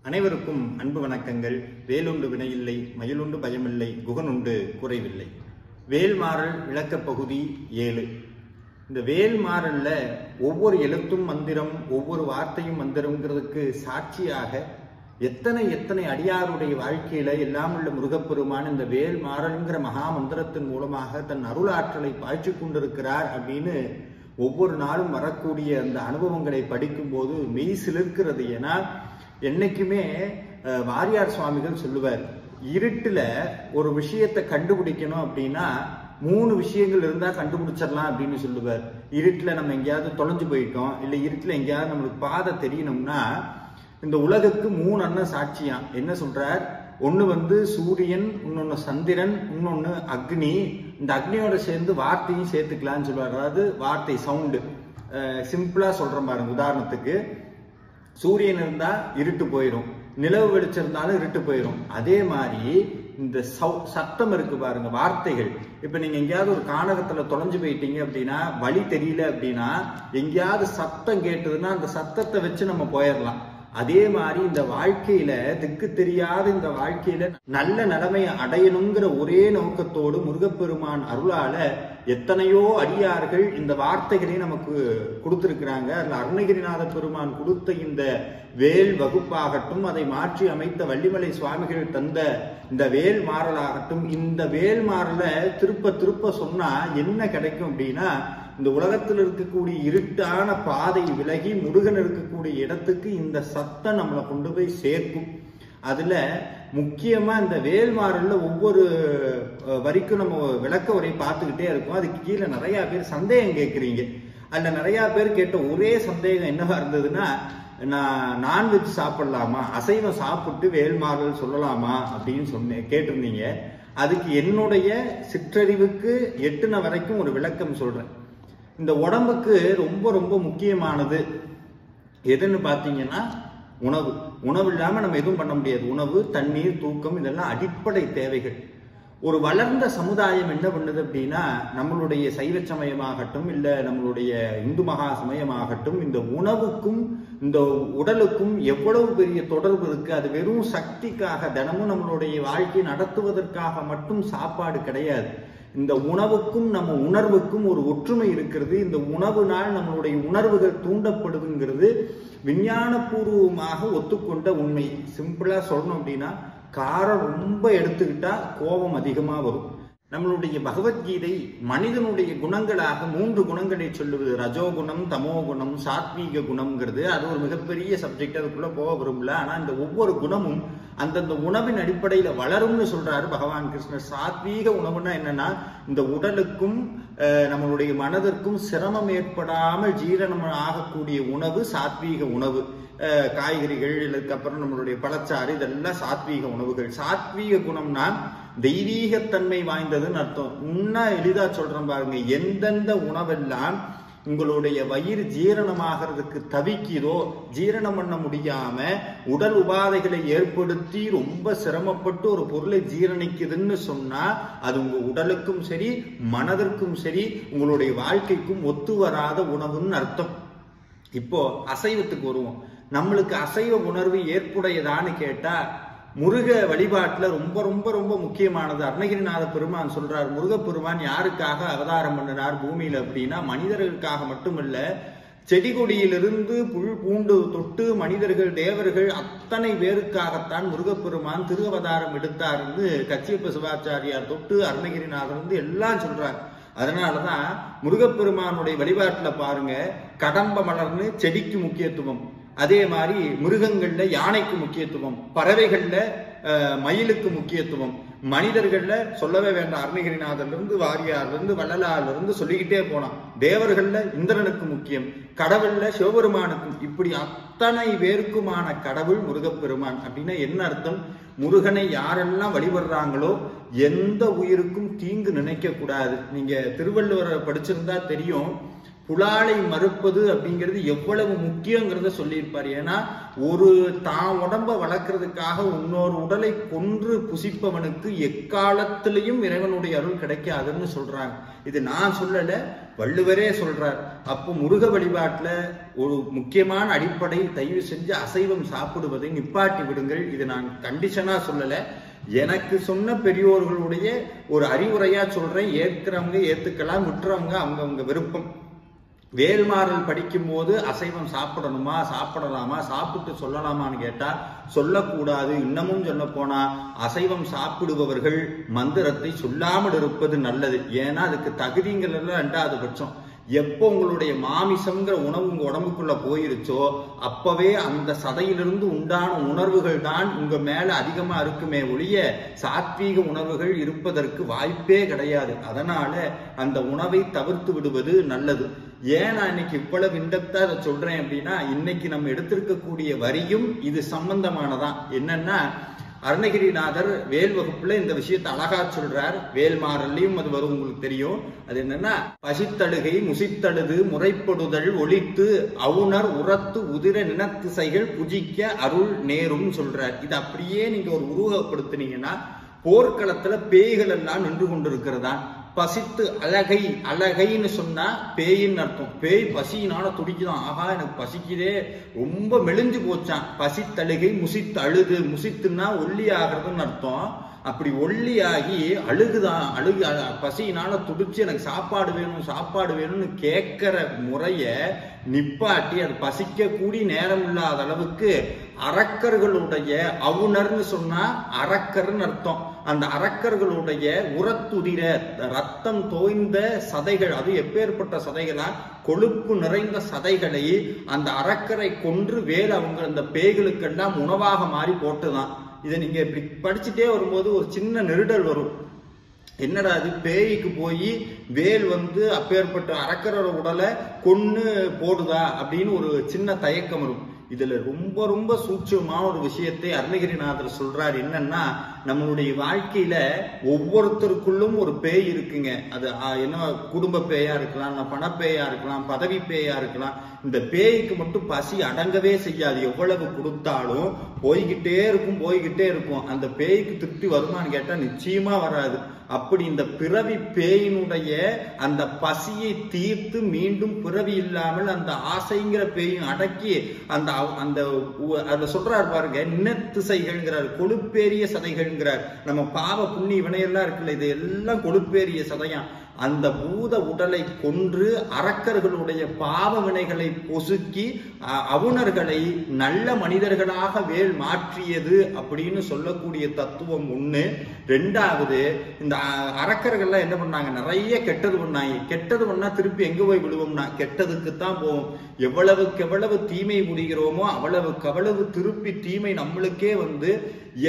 அனைவருக்கும் அன்பு வணக்கங்கள். வேலுண்டு வினையில்லை, மயிலுண்டு பயமில்லை, குகனுண்டு குறைவில்லை. வேல்மாறல் விளக்க பகுதி 7. இந்த வேல்மாறல்ல ஒவ்வொரு எழுத்தும் மந்திரம், ஒவ்வொரு வார்த்தையும் மந்திரம்ங்கிறதுக்கு சாட்சியாக எத்தனை அடியாருடைய வாழ்க்கையில எல்லாம் உள்ள முருகப்பெருமான் இந்த வேல்மாறல்ங்கிற மகா மந்திரத்தின் மூலமாக தன் அருளாற்றலை பாய்ச்சி கொண்டிருக்கிறார் அப்படின்னு ஒவ்வொரு நாளும் வரக்கூடிய அந்த அனுபவங்களை படிக்கும் போது மெய் சிலிர்க்கிறது. ஏன்னா என்னைக்குமே வாரியார் சுவாமிகள் சொல்லுவார், இருட்டுல ஒரு விஷயத்தை கண்டுபிடிக்கணும் அப்படின்னா 3 விஷயங்கள் இருந்தா கண்டுபிடிச்சிடலாம் அப்படின்னு சொல்லுவார். இருட்டுல நம்ம எங்கேயாவது தொலைஞ்சு போயிட்டோம், இல்லை இருட்டுல எங்கேயாவது நம்மளுக்கு பாதை தெரியணும்னா இந்த உலகுக்கு 3 அண்ணன் சாட்சியாம். என்ன சொல்றார்? ஒண்ணு சூரியன், இன்னொன்னு சந்திரன், இன்னொன்னு அக்னி. இந்த அக்னியோட சேர்ந்து வார்த்தையும் சேர்த்துக்கலாம்னு சொல்லுவார். அதாவது வார்த்தை சவுண்டு. சிம்பிளா சொல்றேன் பாருங்க. உதாரணத்துக்கு சூரியன் இருந்தா இருட்டு போயிடும், நிலவு வெளிச்சிருந்தாலும் இருட்டு போயிடும். அதே மாதிரி இந்த சத்தம் இருக்கு பாருங்க, வார்த்தைகள். இப்ப நீங்க எங்கேயாவது ஒரு கானகத்துல தொலைஞ்சு போயிட்டீங்க அப்படின்னா, வழி தெரியல அப்படின்னா, எங்கேயாவது சத்தம் கேட்டதுன்னா அந்த சத்தத்தை வச்சு நம்ம போயிடலாம். அதே மாதிரி இந்த வாழ்க்கையில திக்கு தெரியாத இந்த வாழ்க்கையில நல்ல நிலைமையை அடையணுங்கிற ஒரே நோக்கத்தோடு முருகப்பெருமான் அருளால எத்தனையோ அடியார்கள் இந்த வார்த்தைகளை நமக்கு கொடுத்திருக்கிறாங்க. அதுல அருணகிரிநாத பெருமான் கொடுத்த இந்த வேல் வகுப்பாகட்டும், அதை மாற்றி அமைத்த வள்ளிமலை சுவாமிகள் தந்த இந்த வேல் மாறலாகட்டும், இந்த வேல் மாறல திருப்ப சொன்னா என்ன கிடைக்கும் அப்படின்னா, இந்த உலகத்தில் இருக்கக்கூடிய இருட்டான பாதை விலகி முருகன் இருக்கக்கூடிய இடத்துக்கு இந்த சத்தம் நம்மளை கொண்டு போய் சேர்க்கும். அதுல முக்கியமா இந்த வேல்மாறல்ல ஒவ்வொரு வரைக்கும் நம்ம விளக்க உரை பார்த்துக்கிட்டே இருக்கோம். அதுக்கு கீழே நிறைய பேர் சந்தேகம் கேட்குறீங்க. அதுல நிறைய பேர் கேட்ட ஒரே சந்தேகம் என்னவா இருந்ததுன்னா, நான் நான்வெஜ் சாப்பிடலாமா, அசைவம் சாப்பிட்டு வேல்மாறல் சொல்லலாமா அப்படின்னு கேட்டிருந்தீங்க. அதுக்கு என்னுடைய சிற்றறிவுக்கு எட்டுன வரைக்கும் ஒரு விளக்கம் சொல்றேன். இந்த உடம்புக்கு ரொம்ப ரொம்ப முக்கியமானது எதுன்னு பார்த்தீங்கன்னா உணவு. உணவு இல்லாம நம்ம எதுவும் பண்ண முடியாது. உணவு, தண்ணீர், தூக்கம், இதெல்லாம் அடிப்படை தேவைகள். ஒரு வளர்ந்த சமுதாயம் என்ன பண்ணுது அப்படின்னா, நம்மளுடைய சைவ சமயமாகட்டும், இல்லை நம்மளுடைய இந்து மகா சமயமாகட்டும், இந்த உணவுக்கும் இந்த உடலுக்கும் எவ்வளவு பெரிய தொடர்பு இருக்கு. அது வெறும் சக்திக்காக, தினமும் நம்மளுடைய வாழ்க்கையை நடத்துவதற்காக மட்டும் சாப்பாடு கிடையாது. இந்த உணவுக்கும் நம்ம உணர்வுக்கும் ஒரு ஒற்றுமை இருக்கிறது. இந்த உணவுனால் நம்மளுடைய உணர்வுகள் தூண்டப்படுதுங்கிறது விஞ்ஞானபூர்வமாக ஒத்துக்கொண்ட உண்மை. சிம்பிளா சொல்லணும் அப்படின்னா, காரம் ரொம்ப எடுத்துக்கிட்டா கோபம் அதிகமா வரும். நம்மளுடைய பகவத்கீதை மனிதனுடைய குணங்களாக 3 குணங்களை சொல்லுவது. ரஜோகுணம், தமோகுணம், சாத்வீக குணம்ங்கிறது. அது ஒரு மிகப்பெரிய சப்ஜெக்ட், அதுக்குள்ள போக விரும்பல. ஆனா இந்த ஒவ்வொரு குணமும் அந்தந்த உணவின் அடிப்படையில வளரும்னு சொல்றாரு பகவான் கிருஷ்ணர். சாத்வீக உணவுன்னா என்னன்னா, இந்த உடலுக்கும் நம்மளுடைய மனதிற்கும் சிரமம் ஏற்படாமல் ஜீரணம் ஆகக்கூடிய உணவு சாத்வீக உணவு. காய்கறிகள், இதுக்கப்புறம் நம்மளுடைய பழச்சாறு, இதெல்லாம் சாத்வீக உணவுகள். சாத்வீக குணம்னா தெய்வீகத்தன்மை வாய்ந்ததுன்னு அர்த்தம். இன்னும் எளிதா சொல்றேன் பாருங்க. எந்தெந்த உணவெல்லாம் உங்களுடைய வயிறு ஜீரணமாகிறதுக்கு தவிக்குதோ, ஜீரணம் பண்ண முடியாம உடல் உபாதைகளை ஏற்படுத்தி ரொம்ப சிரமப்பட்டு ஒரு பொருளை ஜீரணிக்குதுன்னு சொன்னா, அது உங்க உடலுக்கும் சரி மனதிற்கும் சரி உங்களுடைய வாழ்க்கைக்கும் ஒத்து வராத உணவுன்னு அர்த்தம். இப்போ அசைவத்துக்கு வருவோம். நம்மளுக்கு அசைவ உணர்வு ஏற்புடையதான்னு கேட்டா, முருக வழிபாட்டுல ரொம்ப ரொம்ப ரொம்ப முக்கியமானது. அருணகிரிநாத பெருமான் சொல்றார், முருகப்பெருமான் யாருக்காக அவதாரம் பண்ணினார் பூமியில அப்படின்னா, மனிதர்களுக்காக மட்டுமல்ல, செடி கொடியிலிருந்து புல் பூண்டு தொட்டு மனிதர்கள், தேவர்கள் அத்தனை பேருக்காகத்தான் முருகப்பெருமான் திருவதாரம் எடுத்தார்னு கச்சியப்ப சிவாச்சாரியார் தொட்டு அருணகிரிநாதர் வந்து எல்லாம் சொல்றார். அதனாலதான் முருகப்பெருமானுடைய வழிபாட்டுல பாருங்க, கடம்ப மலர்னு செடிக்கு முக்கியத்துவம், அதே மாதிரி மிருகங்கள்ல யானைக்கு முக்கியத்துவம், பறவைகள்ல மயிலுக்கு முக்கியத்துவம், மனிதர்கள்ல சொல்லவே வேண்டாம். அருணகிரிநாதர்ல இருந்து வாரியார்ல இருந்து வள்ளலார்ல இருந்து சொல்லிக்கிட்டே போனான். தேவர்கள்ல இந்திரனுக்கு முக்கியம், கடவுள்ல சிவபெருமானுக்கும், இப்படி அத்தனை பேருக்குமான கடவுள் முருகப்பெருமான். அப்படின்னா என்ன அர்த்தம்? முருகனை யாரெல்லாம் வழிபடுறாங்களோ எந்த உயிருக்கும் தீங்கு நினைக்க கூடாது. நீங்க திருவள்ளுவரை படிச்சிருந்தா தெரியும், புலாலை மறுப்பது அப்படிங்கிறது எவ்வளவு முக்கியங்கிறத சொல்லியிருப்பார். ஏன்னா ஒரு தான் உடம்ப வளர்க்கறதுக்காக இன்னொரு உடலை கொன்று புசிப்பவனுக்கு எக்காலத்திலையும் இறைவனுடைய அருள் கிடைக்காதுன்னு சொல்றாங்க. இது நான் சொல்லல, வள்ளுவரே சொல்றார். அப்போ முருக வழிபாட்டுல ஒரு முக்கியமான அடிப்படை, தயவு செஞ்சு அசைவம் சாப்பிடுவதை நிப்பாட்டி விடுங்கள். இது நான் கண்டிஷனா சொல்லல, எனக்கு சொன்ன பெரியோர்களுடைய ஒரு அறிவுரையா சொல்றேன். ஏற்கிறவங்க ஏத்துக்கலாம், விட்டுறவங்க அவங்க விருப்பம். வேல்மாறல் படிக்கும் போது அசைவம் சாப்பிடணுமா, சாப்பிடலாமா, சாப்பிட்டு சொல்லலாமான்னு கேட்டா சொல்லக்கூடாது. இன்னமும் சொல்ல போனா அசைவம் சாப்பிடுபவர்கள் மந்திரத்தை சொல்லாமல் இருப்பது நல்லது. ஏன்னா அதுக்கு தகுதிங்கள் எல்லாம் 2வது பட்சம். எப்போ உங்களுடைய மாமிசம்ங்கிற உணவு உங்க உடம்புக்குள்ள போயிருச்சோ அப்பவே அந்த சதையிலிருந்து உண்டான உணர்வுகள் தான் உங்க மேல அதிகமா இருக்குமே ஒழிய சாத்வீக உணர்வுகள் இருப்பதற்கு வாய்ப்பே கிடையாது. அதனால அந்த உணவை தவிர்த்து விடுவது நல்லது. ஏன் நான் இன்னைக்கு இவ்வளவு இன்டெப்தா அதை சொல்றேன் அப்படின்னா, இன்னைக்கு நம்ம எடுத்திருக்கக்கூடிய வரியும் இது சம்பந்தமானதான். என்னன்னா, அருணகிரிநாதர் வேல் வகுப்புல இந்த விஷயத்தை அழகா சொல்றார். வேல்மாறல்லையும் அது வரும், உங்களுக்கு தெரியும். அது என்னன்னா, பசித்தழுகை முசித்தழுது முறைப்படுதல் ஒழித்து அவுணர் உரத்து உதிர நினத்திசைகள் புஜிக்க அருள் நேரும் சொல்றார். இது அப்படியே நீங்க ஒரு உருவகப்படுத்தினீங்கன்னா, போர்க்களத்துல பேய்கள் எல்லாம் நின்று கொண்டிருக்கிறதா. பசித்து அழகை, அழகைன்னு சொன்னா பேயின்னு அர்த்தம். பேய் பசியினால துடிக்குதான். ஆகா எனக்கு பசிக்குதே, ரொம்ப மெலிஞ்சு போச்சான். பசித்தழுகை முசித்து அழுது, முசித்துன்னா ஒல்லி ஆகிறதுன்னு அர்த்தம். அப்படி ஒல்லியாகி அழுகுதான், பசியினால துடிச்சு எனக்கு சாப்பாடு வேணும் சாப்பாடு வேணும்னு கேட்கிற முறைய நிப்பாட்டி, அது பசிக்க கூடி நேரம் இல்லாத அளவுக்கு அரக்கர்களுடைய, அவுணர்னு சொன்னா அரக்கர்னு அர்த்தம். அந்த அரக்கர்களுடைய உரத்துதிர ரத்தம் தோய்ந்த சதைகள், அது எப்பேற்பட்ட சதைகளா, கொழுப்பு நிறைந்த சதைகளை அந்த அரக்கரை கொன்று வேல் அவங்க அந்த பேய்களுக்கெல்லாம் உணவாக மாறி போட்டுதான். இதை நீங்க இப்படி படிச்சுட்டே வரும்போது ஒரு சின்ன நெருடல் வரும். என்னடா அது, பேய்க்கு போய் வேல் அப்பேற்பட்ட அரக்கரோட உடலை கொன்னு போடுதா அப்படின்னு ஒரு சின்ன தயக்கம் வரும். இதுல ரொம்ப ரொம்ப சூட்சமான ஒரு விஷயத்தை அருணகிரிநாதர் சொல்றார். என்னன்னா, நம்மளுடைய வாழ்க்கையில ஒவ்வொருத்தருக்குள்ளும் ஒரு பேய் இருக்குங்க. அது என்ன, குடும்ப பேயா இருக்கலாம், பணப்பேயா இருக்கலாம், பதவி பேயா இருக்கலாம். இந்த பேய்க்கு மட்டும் பசி அடங்கவே செய்யாது. எவ்வளவு கொடுத்தாலும் போய்கிட்டே இருக்கும். அந்த பேய்க்கு திருப்தி வருமானு கேட்டா நிச்சயமா வராது. அப்படி இந்த பிறவி பேயினுடைய அந்த பசியை தீர்த்து மீண்டும் பிறவி இல்லாமல் அந்த ஆசைங்கிற பேயும் அடக்கி அந்த சொல்றாரு பாருங்க, நினத்திசைகள்ங்கிறார், கொழுப்பேறிய சதைகள்ங்கிறார். நம்ம பாவ புண்ணிய வினையெல்லாம் இருக்குல்ல, இது எல்லாம் கொழுப்பேறிய சதையான். அந்த பூத உடலை கொன்று அரக்கர்களுடைய பாவ வினைகளை பொசுக்கி அவுணர்களை நல்ல மனிதர்களாக வேல் மாற்றியது அப்படின்னு சொல்லக்கூடிய தத்துவம் ஒண்ணு. 2வது, இந்த அரக்கர்கள்லாம் என்ன பண்ணாங்க, நிறைய கெட்டது பண்ணாங்க. கெட்டது பண்ணா திருப்பி எங்க போய் விடுவோம்னா கெட்டதுக்குத்தான் போவோம். எவ்வளவுக்கு எவ்வளவு தீமை முடிகிறோமோ அவ்வளவுக்கு அவ்வளவு திருப்பி தீமை நம்மளுக்கே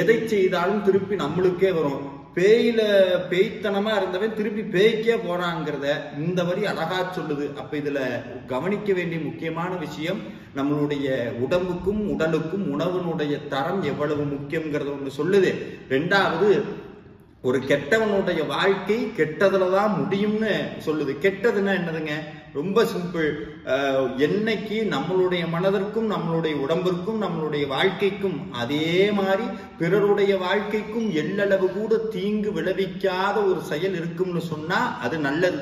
எதை செய்தாலும் திருப்பி நம்மளுக்கே வரும். பேய்த்தனமா இருந்தவன் திருப்பி பேய்க்கே போறாங்கிறத இந்த வரி அழகா சொல்லுது. அப்ப இதுல கவனிக்க வேண்டிய முக்கியமான விஷயம், நம்மளுடைய உடம்புக்கும் உடலுக்கும் உணவினுடைய தரம் எவ்வளவு முக்கியங்கிறத ஒண்ணு சொல்லுது. 2வது, ஒரு கெட்டவனுடைய வாழ்க்கை கெட்டதுலதான் முடியும்னு சொல்லுது. கெட்டதுன்னா என்னதுங்க, ரொம்ப சிம்பிள். என்னைக்கு நம்மளுடைய மனதிற்கும் நம்மளுடைய உடம்பிற்கும் நம்மளுடைய வாழ்க்கைக்கும் அதே மாதிரி பிறருடைய வாழ்க்கைக்கும் எல்லளவு கூட தீங்கு விளைவிக்காத ஒரு செயல் இருக்கும்னு சொன்னா அது நல்லது.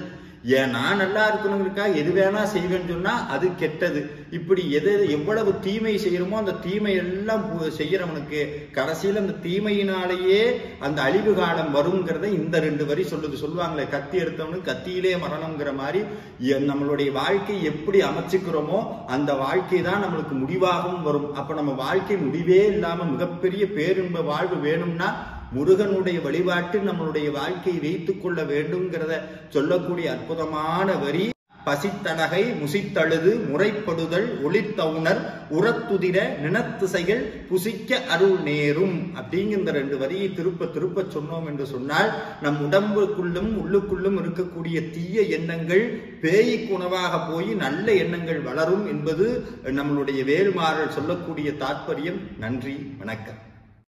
ஏன் நான் நல்லா இருக்கணுங்கிறக்கா எது வேணா செய்வேன்னு சொன்னா அது கெட்டது. இப்படி எவ்வளவு தீமை செய்யறோமோ அந்த தீமை எல்லாம் செய்யறவனுக்கு கடைசியில் அந்த தீமையினாலேயே அந்த அழிவு காலம் வருங்கிறத இந்த 2 வரி சொல்லுது. சொல்லுவாங்களே, கத்தி எடுத்தவனுக்கு கத்தியிலே மரணம்ங்கிற மாதிரி நம்மளுடைய வாழ்க்கை எப்படி அமைச்சுக்கிறோமோ அந்த வாழ்க்கை தான் நம்மளுக்கு முடிவாகவும் வரும். அப்ப நம்ம வாழ்க்கை முடிவே இல்லாம மிகப்பெரிய பேரின்ப வாழ்வு வேணும்னா முருகனுடைய வழிபாட்டு நம்மளுடைய வாழ்க்கையை வைத்துக் கொள்ள வேண்டும்ங்கிறத சொல்லக்கூடிய அற்புதமான வரி. பசித்தழகை முசித்தழுது முறைப்படுதல் ஒளித்தவுணர் உரத்துதிர நினத்திசைகள் புசிக்க அருள் நேரும் அப்படிங்கிற இந்த 2 வரியை திருப்ப சொன்னோம் என்று சொன்னால் நம் உடம்புக்குள்ளும் உள்ளுக்குள்ளும் இருக்கக்கூடிய தீய எண்ணங்கள் பேய்க்கு உணவாக போய் நல்ல எண்ணங்கள் வளரும் என்பது நம்மளுடைய வேல்மாறல் சொல்லக்கூடிய தாற்பயம். நன்றி, வணக்கம்.